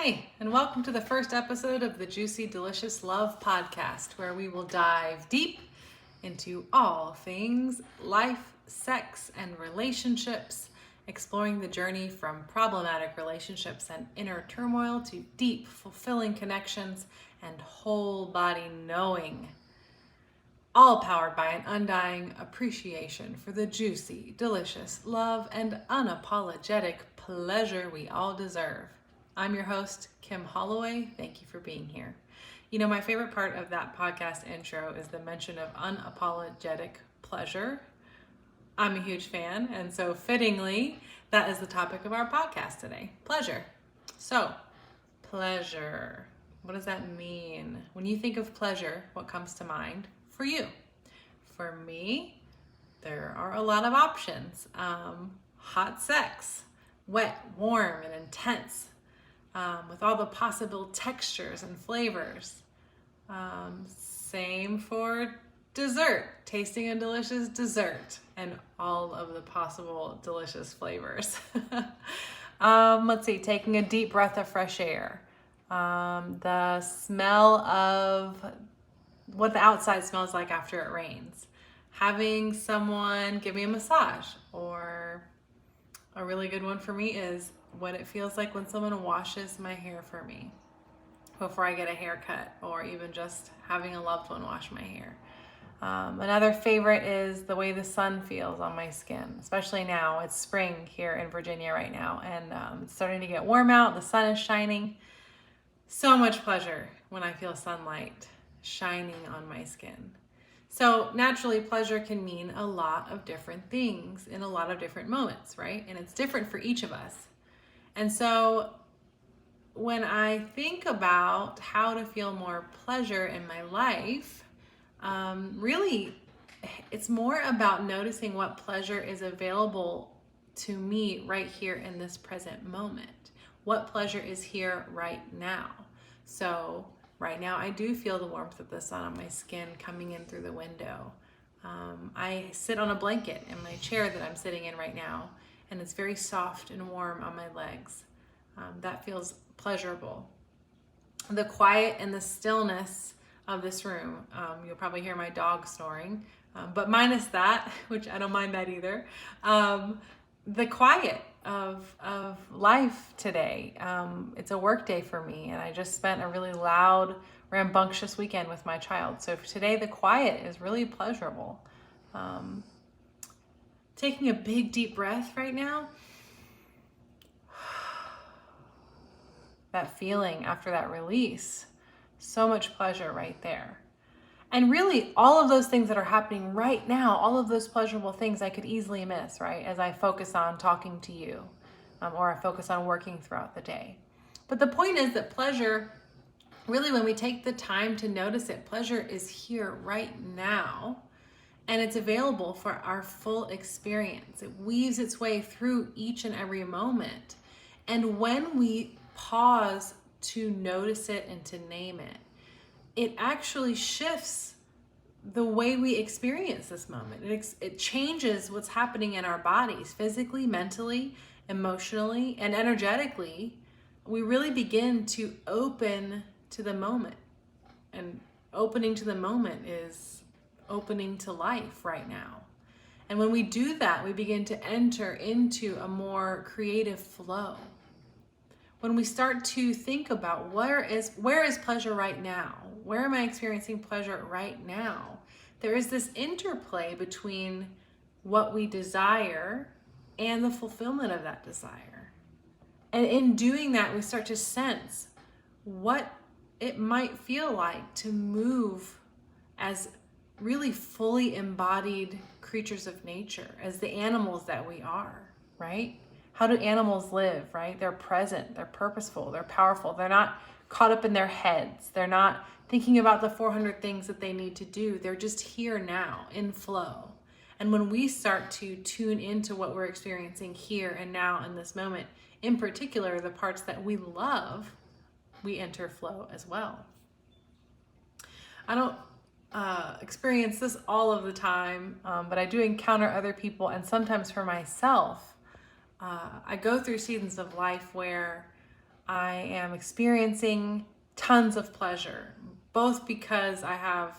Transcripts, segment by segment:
Hi, and welcome to the first episode of the Juicy Delicious Love podcast, where we will dive deep into all things life, sex, and relationships, exploring the journey from problematic relationships and inner turmoil to deep, fulfilling connections and whole body knowing. All powered by an undying appreciation for the juicy, delicious love and unapologetic pleasure we all deserve. I'm your host, Kim Holloway. Thank you for being here. You know, my favorite part of that podcast intro is the mention of unapologetic pleasure. I'm a huge fan, and so fittingly, that is the topic of our podcast today, pleasure. So, pleasure. What does that mean? When you think of pleasure, what comes to mind for you? For me, there are a lot of options. Hot sex, wet, warm, and intense. With all the possible textures and flavors. Same for dessert, tasting a delicious dessert and all of the possible delicious flavors. Let's see, taking a deep breath of fresh air. The smell of what the outside smells like after it rains. Having someone give me a massage, or a really good one for me is what it feels like when someone washes my hair for me before I get a haircut, or even just having a loved one wash my hair. Another favorite is the way the sun feels on my skin, especially now. It's spring here in Virginia right now, and it's starting to get warm out. The sun is shining. So much pleasure when I feel sunlight shining on my skin. So naturally, pleasure can mean a lot of different things in a lot of different moments, right? And it's different for each of us. And so when I think about how to feel more pleasure in my life, really, it's more about noticing what pleasure is available to me right here in this present moment. What pleasure is here right now? So right now, I do feel the warmth of the sun on my skin coming in through the window. I sit on a blanket in my chair that I'm sitting in right now, and it's very soft and warm on my legs. That feels pleasurable. The quiet and the stillness of this room, you'll probably hear my dog snoring, but minus that, which I don't mind that either. The quiet of life today. It's a work day for me, and I just spent a really loud, rambunctious weekend with my child. So today the quiet is really pleasurable. Taking a big deep breath right now. That feeling after that release. So much pleasure right there. And really, all of those things that are happening right now, all of those pleasurable things I could easily miss, right? As I focus on talking to you, or I focus on working throughout the day. But the point is that pleasure, really when we take the time to notice it, pleasure is here right now, and it's available for our full experience. It weaves its way through each and every moment. And when we pause to notice it and to name it, it actually shifts the way we experience this moment. It changes what's happening in our bodies, physically, mentally, emotionally, and energetically. We really begin to open to the moment. And opening to the moment is opening to life right now. And when we do that, we begin to enter into a more creative flow. When we start to think about where is pleasure right now? Where am I experiencing pleasure right now? There is this interplay between what we desire and the fulfillment of that desire. And in doing that, we start to sense what it might feel like to move as really fully embodied creatures of nature, as the animals that we are, right? How do animals live, right? They're present, they're purposeful, they're powerful. They're not caught up in their heads. They're not thinking about the 400 things that they need to do. They're just here now in flow. And when we start to tune into what we're experiencing here and now in this moment, in particular, the parts that we love, we enter flow as well. I don't experience this all of the time, but I do encounter other people, and sometimes for myself, I go through seasons of life where I am experiencing tons of pleasure, both because I have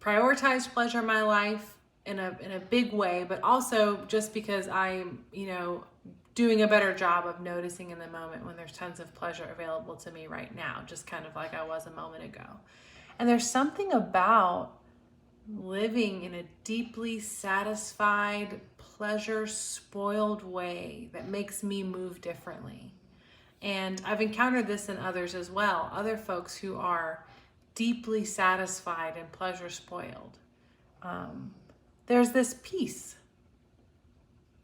prioritized pleasure in my life in a big way, but also just because I'm, doing a better job of noticing in the moment when there's tons of pleasure available to me right now, just kind of like I was a moment ago. And there's something about living in a deeply satisfied, pleasure-spoiled way that makes me move differently. And I've encountered this in others as well, other folks who are deeply satisfied and pleasure-spoiled. There's this peace.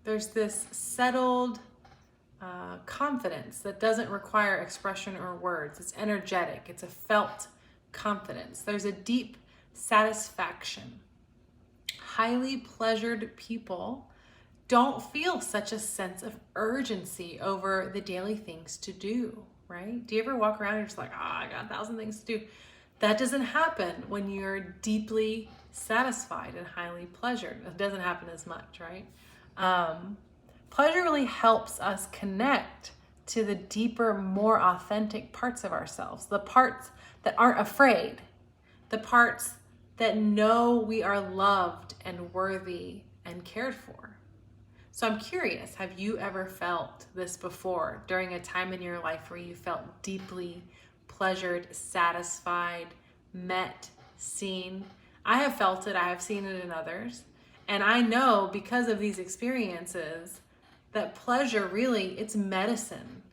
There's this settled confidence that doesn't require expression or words. It's energetic. It's a felt confidence. There's a deep satisfaction. Highly pleasured people don't feel such a sense of urgency over the daily things to do, right? Do you ever walk around and you're just like, I got 1,000 things to do? That doesn't happen when you're deeply satisfied and highly pleasured. It doesn't happen as much, right? Pleasure really helps us connect to the deeper, more authentic parts of ourselves, the parts that aren't afraid, the parts that know we are loved and worthy and cared for. So I'm curious, have you ever felt this before during a time in your life where you felt deeply pleasured, satisfied, met, seen? I have felt it, I have seen it in others. And I know because of these experiences that pleasure really, it's medicine.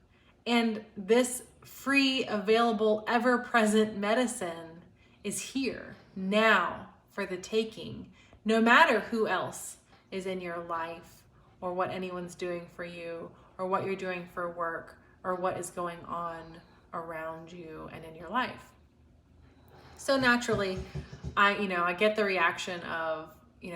And this free, available, ever-present medicine is here now for the taking, no matter who else is in your life or what anyone's doing for you or what you're doing for work or what is going on around you and in your life. So naturally, I get the reaction of,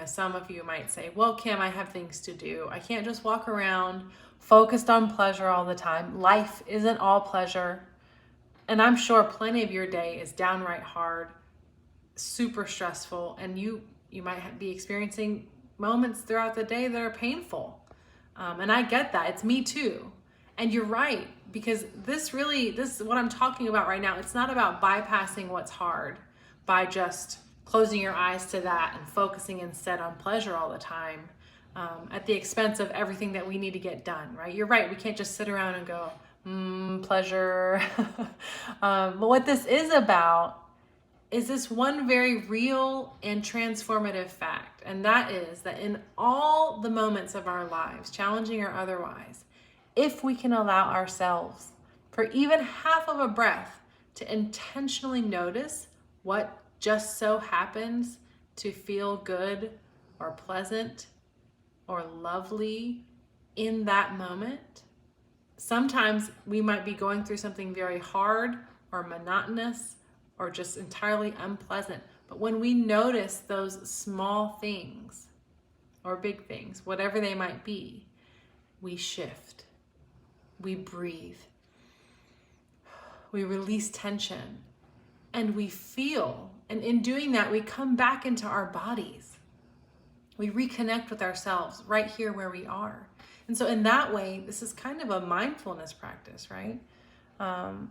some of you might say, well, Kim, I have things to do. I can't just walk around focused on pleasure all the time. Life isn't all pleasure. And I'm sure plenty of your day is downright hard, super stressful, and you might be experiencing moments throughout the day that are painful. And I get that. It's me too. And you're right, because this is what I'm talking about right now. It's not about bypassing what's hard by just closing your eyes to that and focusing instead on pleasure all the time at the expense of everything that we need to get done, right? You're right. We can't just sit around and go, pleasure. But what this is about is this one very real and transformative fact. And that is that in all the moments of our lives, challenging or otherwise, if we can allow ourselves for even half of a breath to intentionally notice what just so happens to feel good or pleasant or lovely in that moment. Sometimes we might be going through something very hard or monotonous or just entirely unpleasant. But when we notice those small things or big things, whatever they might be, we shift, we breathe, we release tension, and we feel. And in doing that, we come back into our bodies. We reconnect with ourselves right here where we are. And so in that way, this is kind of a mindfulness practice, right?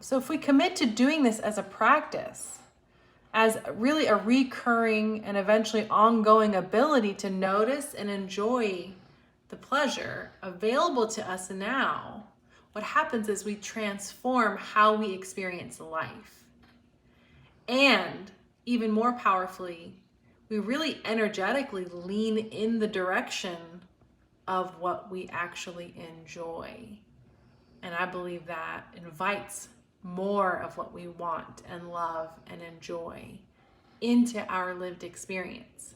So if we commit to doing this as a practice, as really a recurring and eventually ongoing ability to notice and enjoy the pleasure available to us now, what happens is we transform how we experience life. And even more powerfully, we really energetically lean in the direction of what we actually enjoy. And I believe that invites more of what we want and love and enjoy into our lived experience.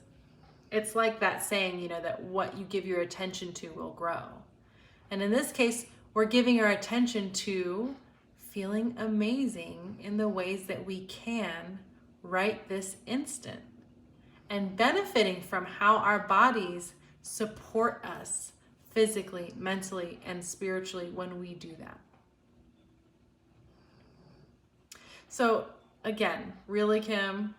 It's like that saying, that what you give your attention to will grow. And in this case, we're giving our attention to feeling amazing in the ways that we can right this instant, and benefiting from how our bodies support us physically, mentally, and spiritually when we do that. So again, really, Kim,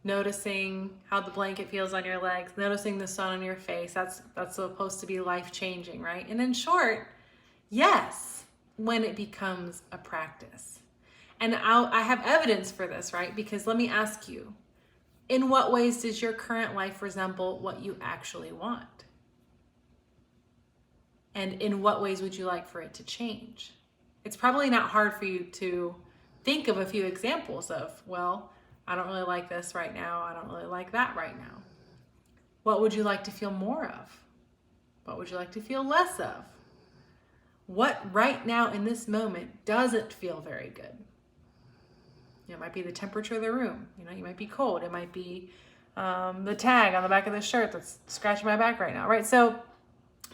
noticing how the blanket feels on your legs, noticing the sun on your face, that's supposed to be life-changing, right? And in short, yes, when it becomes a practice. And I have evidence for this, right? Because let me ask you, in what ways does your current life resemble what you actually want? And in what ways would you like for it to change? It's probably not hard for you to think of a few examples of, well, I don't really like this right now. I don't really like that right now. What would you like to feel more of? What would you like to feel less of? What right now in this moment doesn't feel very good? It might be the temperature of the room. You might be cold. It might be the tag on the back of the shirt that's scratching my back right now, right? So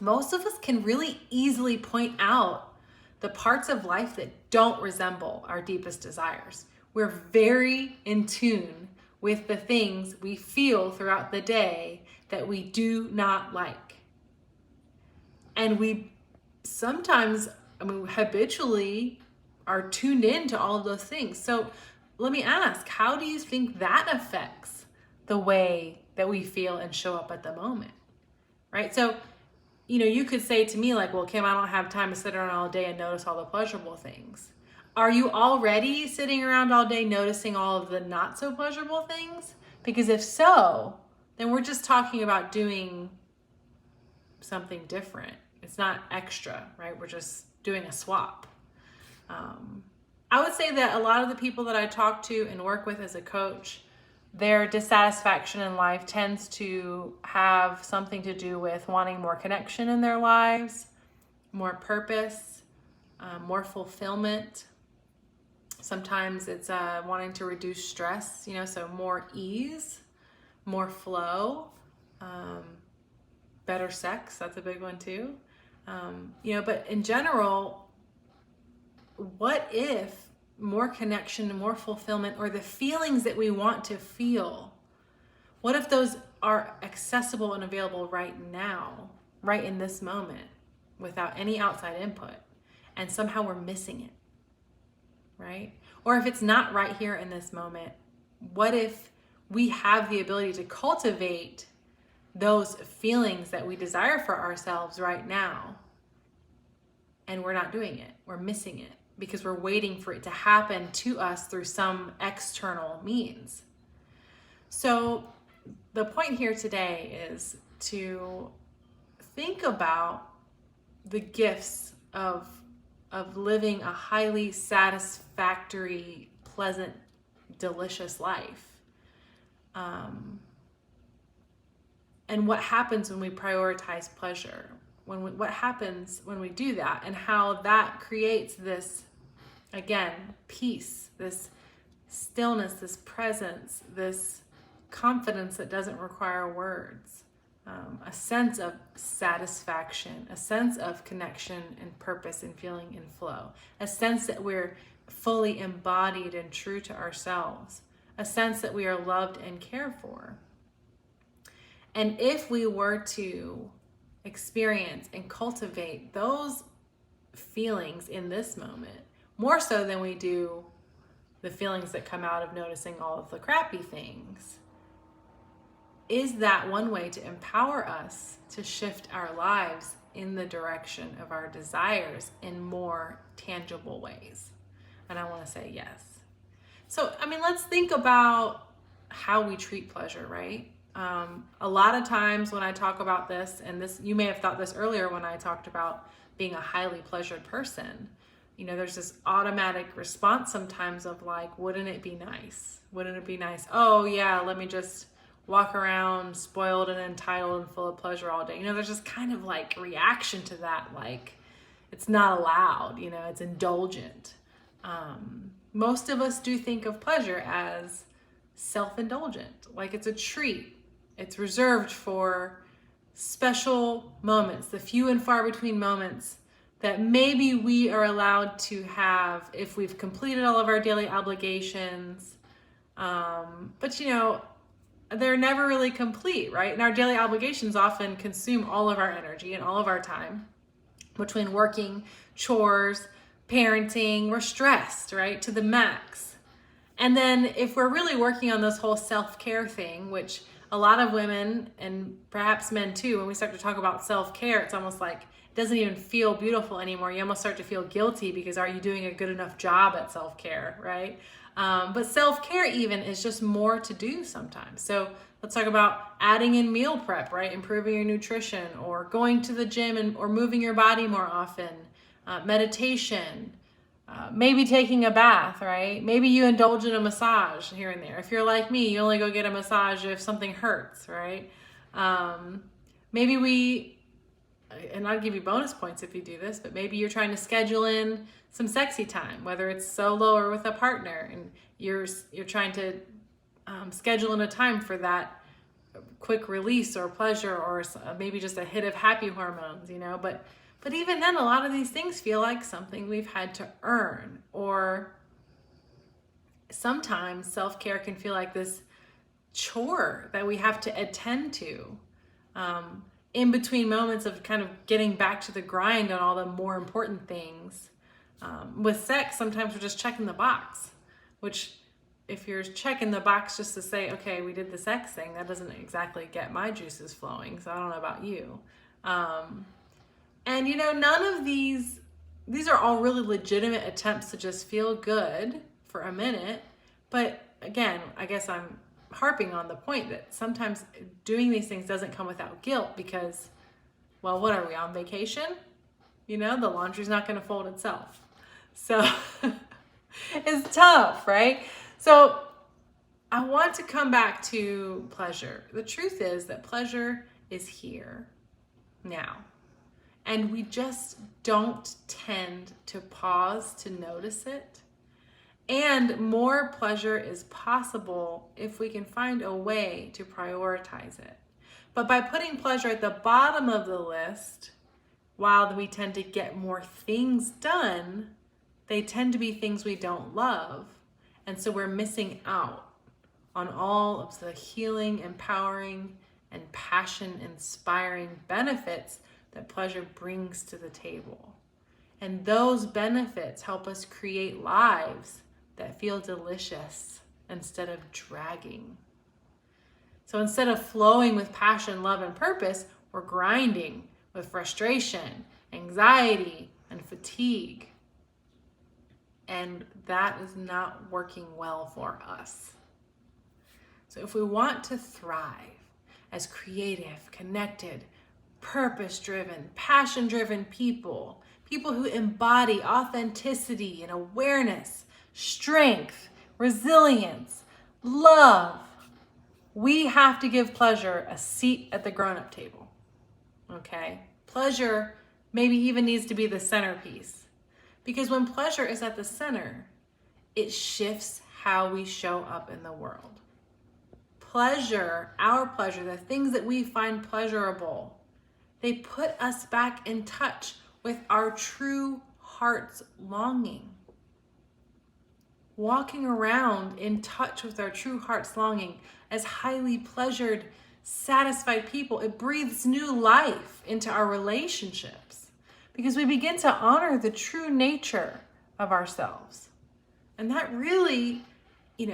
most of us can really easily point out the parts of life that don't resemble our deepest desires. We're very in tune with the things we feel throughout the day that we do not like. And we sometimes, habitually are tuned in to all of those things. So let me ask, how do you think that affects the way that we feel and show up at the moment, right? So, you could say to me like, well, Kim, I don't have time to sit around all day and notice all the pleasurable things. Are you already sitting around all day noticing all of the not so pleasurable things? Because if so, then we're just talking about doing something different. It's not extra, right? We're just doing a swap. I would say that a lot of the people that I talk to and work with as a coach, their dissatisfaction in life tends to have something to do with wanting more connection in their lives, more purpose, more fulfillment. Sometimes it's wanting to reduce stress, so more ease, more flow, better sex, that's a big one too. But in general, what if more connection and more fulfillment, or the feelings that we want to feel, what if those are accessible and available right now, right in this moment, without any outside input, and somehow we're missing it, right? Or if it's not right here in this moment, what if we have the ability to cultivate those feelings that we desire for ourselves right now, and we're not doing it, we're missing it, because we're waiting for it to happen to us through some external means. So the point here today is to think about the gifts of living a highly satisfactory, pleasant, delicious life. And what happens when we prioritize pleasure? What happens when we do that, and how that creates this, again, peace, this stillness, this presence, this confidence that doesn't require words, a sense of satisfaction, a sense of connection and purpose and feeling and flow, a sense that we're fully embodied and true to ourselves, a sense that we are loved and cared for. And if we were to experience and cultivate those feelings in this moment, more so than we do the feelings that come out of noticing all of the crappy things, is that one way to empower us to shift our lives in the direction of our desires in more tangible ways? And I want to say yes. So, let's think about how we treat pleasure, right? A lot of times when I talk about this, and this, you may have thought this earlier when I talked about being a highly pleasured person, there's this automatic response sometimes of like, wouldn't it be nice? Wouldn't it be nice? Oh yeah, let me just walk around spoiled and entitled and full of pleasure all day. There's just kind of like reaction to that, like it's not allowed, it's indulgent. Most of us do think of pleasure as self-indulgent, like it's a treat. It's reserved for special moments, the few and far between moments that maybe we are allowed to have if we've completed all of our daily obligations. But they're never really complete, right? And our daily obligations often consume all of our energy and all of our time. Between working, chores, parenting, we're stressed, right, to the max. And then if we're really working on this whole self-care thing, which a lot of women and perhaps men too, when we start to talk about self-care, it's almost like doesn't even feel beautiful anymore. You almost start to feel guilty because are you doing a good enough job at self-care, right? But self-care even is just more to do sometimes. So let's talk about adding in meal prep, right? Improving your nutrition, or going to the gym or moving your body more often, meditation, maybe taking a bath, right? Maybe you indulge in a massage here and there. If you're like me, you only go get a massage if something hurts, right? Maybe and I'll give you bonus points if you do this, but maybe you're trying to schedule in some sexy time, whether it's solo or with a partner, and you're trying to schedule in a time for that quick release or pleasure, or maybe just a hit of happy hormones, But even then, a lot of these things feel like something we've had to earn, or sometimes self-care can feel like this chore that we have to attend to. In between moments of kind of getting back to the grind on all the more important things. With sex, sometimes we're just checking the box, which if you're checking the box just to say, okay, we did the sex thing, that doesn't exactly get my juices flowing. So I don't know about you. And none of these are all really legitimate attempts to just feel good for a minute. But again, I guess I'm harping on the point that sometimes doing these things doesn't come without guilt because, well, what are we, on vacation? The laundry's not going to fold itself. So it's tough, right? So I want to come back to pleasure. The truth is that pleasure is here now. And we just don't tend to pause to notice it. And more pleasure is possible if we can find a way to prioritize it. But by putting pleasure at the bottom of the list, while we tend to get more things done, they tend to be things we don't love. And so we're missing out on all of the healing, empowering, and passion-inspiring benefits that pleasure brings to the table. And those benefits help us create lives that feel delicious instead of dragging. So instead of flowing with passion, love, and purpose, we're grinding with frustration, anxiety, and fatigue. And that is not working well for us. So if we want to thrive as creative, connected, purpose-driven, passion-driven people who embody authenticity and awareness, strength, resilience, love, we have to give pleasure a seat at the grown-up table, okay? Pleasure maybe even needs to be the centerpiece, because when pleasure is at the center, it shifts how we show up in the world. Pleasure, our pleasure, the things that we find pleasurable, they put us back in touch with our true heart's longing. Walking around in touch with our true heart's longing as highly pleasured, satisfied people, it breathes new life into our relationships because we begin to honor the true nature of ourselves. And that really,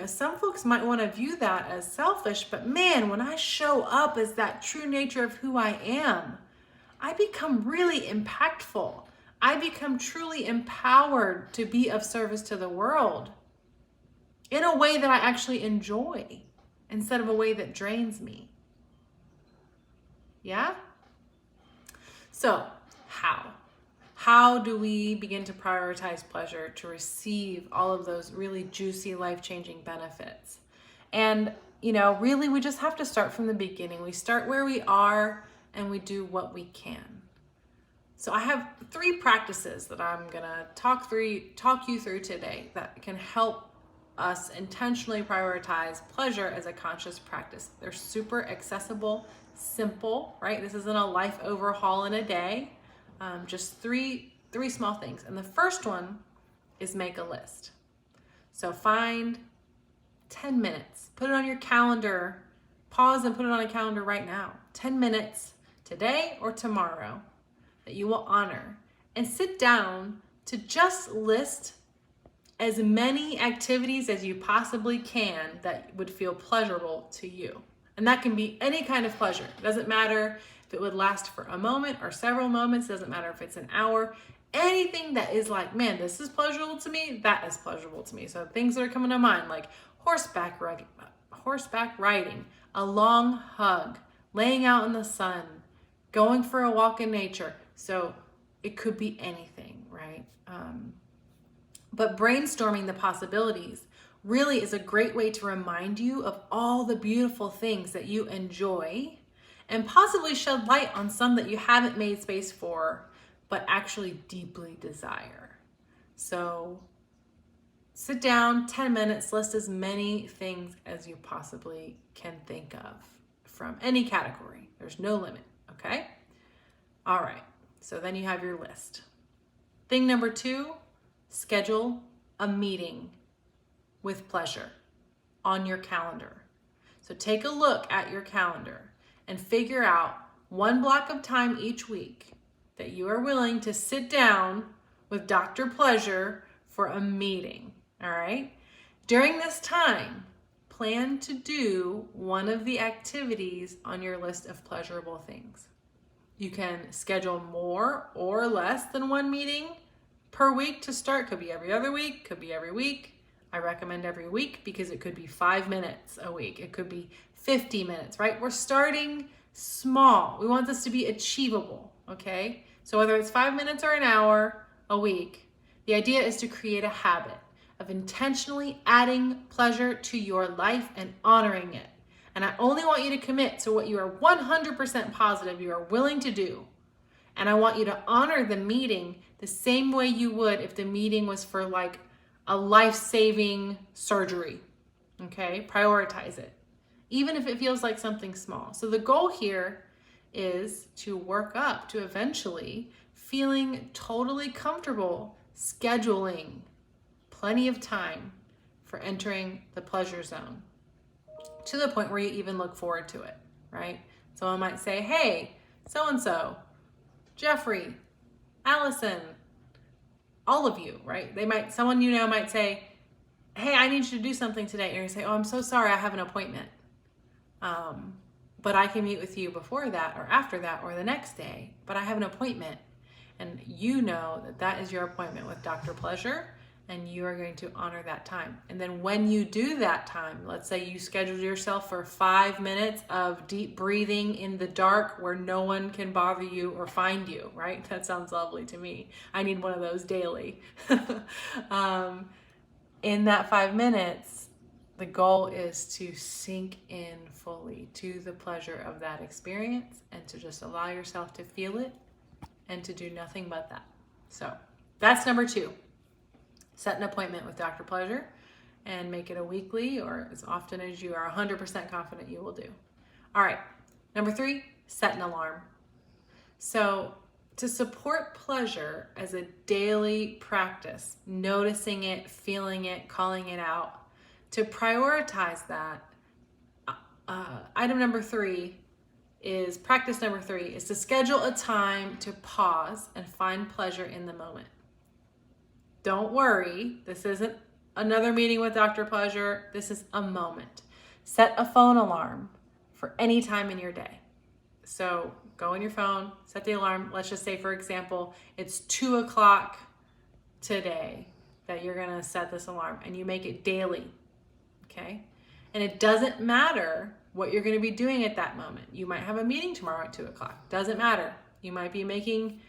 some folks might want to view that as selfish, but man, when I show up as that true nature of who I am, I become really impactful. I become truly empowered to be of service to the world in a way that I actually enjoy instead of a way that drains me. Yeah? So, how? How do we begin to prioritize pleasure to receive all of those really juicy, life-changing benefits? And, really we just have to start from the beginning. We start where we are and we do what we can. So I have 3 practices that I'm gonna talk you through today that can help us intentionally prioritize pleasure as a conscious practice. They're super accessible, simple, right? This isn't a life overhaul in a day. Just three small things. And the first one is make a list. So find 10 minutes, put it on your calendar, pause and put it on a calendar right now. 10 minutes today or tomorrow that you will honor, and sit down to just list as many activities as you possibly can that would feel pleasurable to you. And that can be any kind of pleasure. It doesn't matter If it would last for a moment or several moments, doesn't matter if it's an hour, anything that is like, man, this is pleasurable to me, that is pleasurable to me. So things that are coming to mind, like horseback riding, a long hug, laying out in the sun, going for a walk in nature. So it could be anything, right? But brainstorming the possibilities really is a great way to remind you of all the beautiful things that you enjoy and possibly shed light on some that you haven't made space for, but actually deeply desire. So sit down, 10 minutes, list as many things as you possibly can think of from any category. There's no limit, okay? All right, so then you have your list. Thing number 2, schedule a meeting with pleasure on your calendar. So take a look at your calendar and figure out one block of time each week that you are willing to sit down with Dr. Pleasure for a meeting, all right? During this time, plan to do one of the activities on your list of pleasurable things. You can schedule more or less than one meeting per week to start. Could be every other week, could be every week. I recommend every week because it could be 5 minutes a week. It could be 50 minutes, right? We're starting small. We want this to be achievable, okay? So whether it's 5 minutes or an hour a week, the idea is to create a habit of intentionally adding pleasure to your life and honoring it. And I only want you to commit to what you are 100% positive you are willing to do. And I want you to honor the meeting the same way you would if the meeting was for like a life-saving surgery, okay? Prioritize it, even if it feels like something small. So the goal here is to work up to eventually feeling totally comfortable scheduling plenty of time for entering the pleasure zone to the point where you even look forward to it, right? Someone might say, hey, so-and-so, Jeffrey, Allison, all of you, right? Someone you know might say, hey, I need you to do something today. And you're gonna say, oh, I'm so sorry, I have an appointment. But I can meet with you before that or after that or the next day, but I have an appointment. And you know that that is your appointment with Dr. Pleasure, and you are going to honor that time. And then when you do that time, let's say you scheduled yourself for 5 minutes of deep breathing in the dark where no one can bother you or find you, right? That sounds lovely to me. I need one of those daily. In that 5 minutes, the goal is to sink in fully to the pleasure of that experience and to just allow yourself to feel it and to do nothing but that. So that's number 2. Set an appointment with Dr. Pleasure and make it a weekly or as often as you are 100% confident you will do. All right, number 3, set an alarm. So to support pleasure as a daily practice, noticing it, feeling it, calling it out, to prioritize that, practice number 3 is to schedule a time to pause and find pleasure in the moment. Don't worry, this isn't another meeting with Dr. Pleasure. This is a moment. Set a phone alarm for any time in your day. So go on your phone, set the alarm. Let's just say, for example, it's 2 o'clock today that you're gonna set this alarm, and you make it daily, okay? And it doesn't matter what you're gonna be doing at that moment. You might have a meeting tomorrow at 2 o'clock. Doesn't matter. You might be making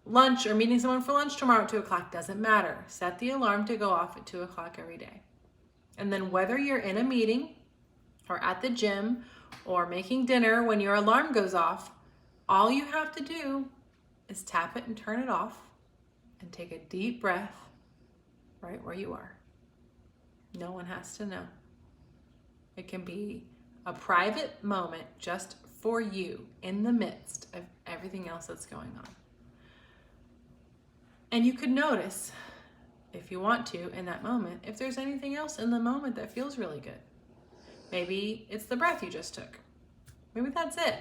lunch or meeting someone for lunch tomorrow at 2 o'clock. Doesn't matter. Set the alarm to go off at 2 o'clock every day. And then whether you're in a meeting or at the gym or making dinner when your alarm goes off, all you have to do is tap it and turn it off and take a deep breath right where you are. No one has to know. It can be a private moment just for you in the midst of everything else that's going on. And you could notice, if you want to, in that moment, if there's anything else in the moment that feels really good. Maybe it's the breath you just took. Maybe that's it.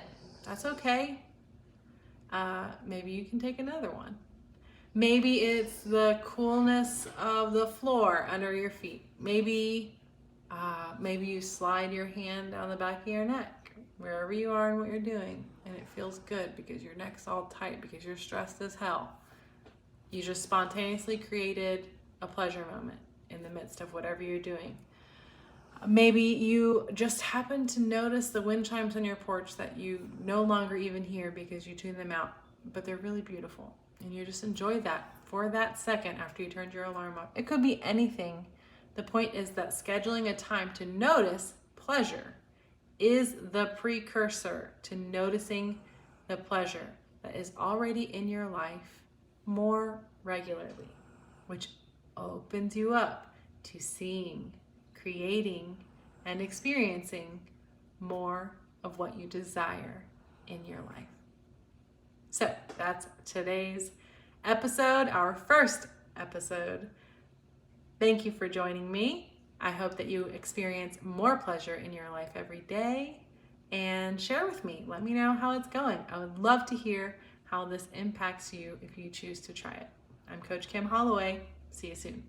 That's okay. Maybe you can take another one. Maybe it's the coolness of the floor under your feet. Maybe you slide your hand down the back of your neck, wherever you are and what you're doing, and it feels good because your neck's all tight because you're stressed as hell. You just spontaneously created a pleasure moment in the midst of whatever you're doing. Maybe you just happen to notice the wind chimes on your porch that you no longer even hear because you tune them out, but they're really beautiful. And you just enjoy that for that second after you turned your alarm off. It could be anything. The point is that scheduling a time to notice pleasure is the precursor to noticing the pleasure that is already in your life more regularly, which opens you up to seeing, creating, and experiencing more of what you desire in your life. So that's today's episode, our first episode. Thank you for joining me. I hope that you experience more pleasure in your life every day, and share with me. Let me know how it's going. I would love to hear how this impacts you if you choose to try it. I'm Coach Kim Holloway. See you soon.